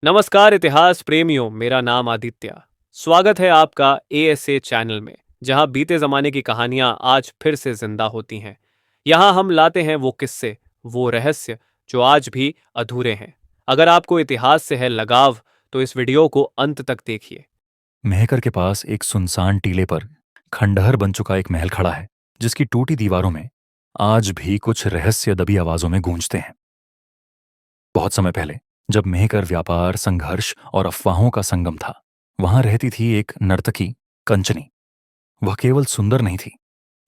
नमस्कार इतिहास प्रेमियों, मेरा नाम आदित्य। स्वागत है आपका एएसए चैनल में, जहां बीते जमाने की कहानियां आज फिर से जिंदा होती हैं। यहां हम लाते हैं वो किस्से, वो रहस्य जो आज भी अधूरे हैं। अगर आपको इतिहास से है लगाव, तो इस वीडियो को अंत तक देखिए। मेहकर के पास एक सुनसान टीले पर खंडहर बन चुका एक महल खड़ा है, जिसकी टूटी दीवारों में आज भी कुछ रहस्य दबी आवाजों में गूंजते हैं। बहुत समय पहले, जब मेहकर व्यापार, संघर्ष और अफवाहों का संगम था, वहां रहती थी एक नर्तकी, कंचनी। वह केवल सुंदर नहीं थी,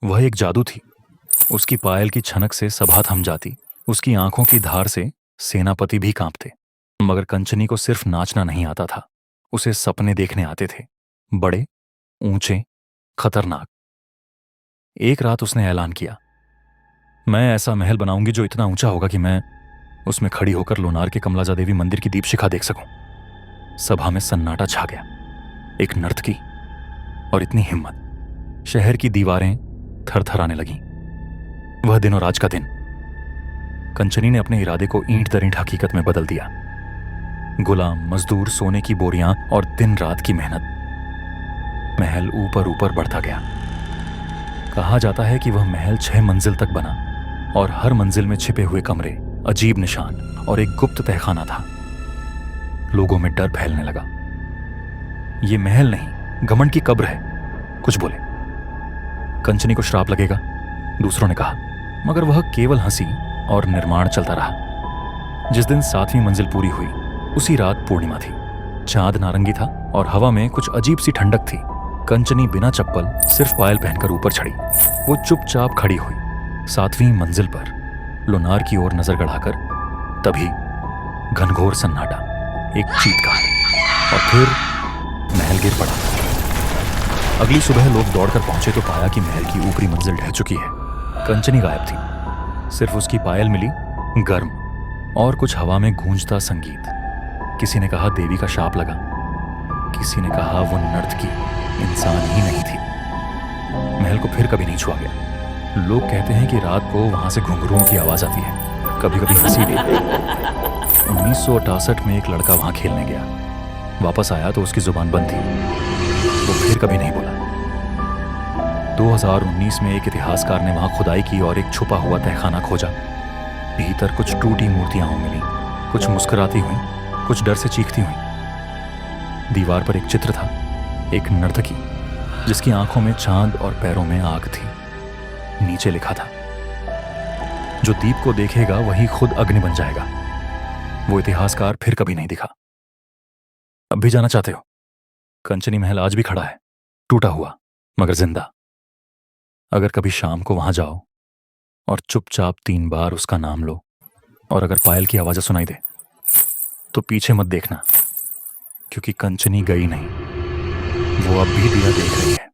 वह एक जादू थी। उसकी पायल की छनक से सभा थम जाती, उसकी आंखों की धार से सेनापति भी कांपते। मगर कंचनी को सिर्फ नाचना नहीं आता था, उसे सपने देखने आते थे, बड़े, ऊंचे, खतरनाक। एक रात उसने ऐलान किया, मैं ऐसा महल बनाऊंगी जो इतना ऊंचा होगा कि मैं उसमें खड़ी होकर लोनार के कमलाजा देवी मंदिर की दीपशिखा देख सकूं। सभा में सन्नाटा छा गया। एक नर्तकी और इतनी हिम्मत। शहर की दीवारें थरथराने लगीं। वह दिन और आज का दिन। कंचनी ने अपने इरादे को ईंट दर ईंट हकीकत में बदल दिया। गुलाम, मजदूर, सोने की बोरियां और दिन रात की मेहनत। महल ऊपर ऊपर बढ़ता गया। कहा जाता है कि वह महल 6 मंजिल तक बना और हर मंजिल में छिपे हुए कमरे, अजीब निशान और एक गुप्त तहखाना था। लोगों में डर फैलने लगा। यह महल नहीं, घमंड की कब्र है, कुछ बोले। कंचनी को श्राप लगेगा, दूसरों ने कहा। मगर वह केवल हंसी और निर्माण चलता रहा। जिस दिन 7वीं मंजिल पूरी हुई, उसी रात पूर्णिमा थी। चांद नारंगी था और हवा में कुछ अजीब सी ठंडक थी। कंचनी बिना चप्पल, सिर्फ पायल पहनकर ऊपर चढ़ी। वो चुपचाप खड़ी हुई 7वीं मंजिल पर, लोनार की ओर नजर गड़ाकर। तभी घनघोर सन्नाटा, एक चीत्कार, और फिर महल गिर पड़ा। अगली सुबह लोग दौड़कर पहुंचे तो पाया कि महल की ऊपरी मंजिल ढह चुकी है। कंचनी गायब थी। सिर्फ उसकी पायल मिली, गर्म, और कुछ हवा में गूंजता संगीत। किसी ने कहा देवी का शाप लगा, किसी ने कहा वो नर्तकी इंसान ही नहीं थी। महल को फिर कभी नहीं छुआ गया। लोग कहते हैं कि रात को वहां से घुंघरुओं की आवाज आती है, कभी कभी हंसी भी। 1968 में एक लड़का वहां खेलने गया। वापस आया तो उसकी जुबान बंद थी, वो फिर कभी नहीं बोला। 2019 में एक इतिहासकार ने वहां खुदाई की और एक छुपा हुआ तहखाना खोजा। भीतर कुछ टूटी मूर्तियां मिली, कुछ मुस्कुराती हुई, कुछ डर से चीखती हुई। दीवार पर एक चित्र था, एक नर्तकी जिसकी आंखों में चांद और पैरों में आग थी। नीचे लिखा था, जो दीप को देखेगा वही खुद अग्नि बन जाएगा। वो इतिहासकार फिर कभी नहीं दिखा। अब भी जाना चाहते हो? कंचनी महल आज भी खड़ा है, टूटा हुआ मगर जिंदा। अगर कभी शाम को वहां जाओ और चुपचाप 3 बार उसका नाम लो, और अगर पायल की आवाज़ें सुनाई दे, तो पीछे मत देखना, क्योंकि कंचनी गई नहीं, वो अब भी दिया देख रही है।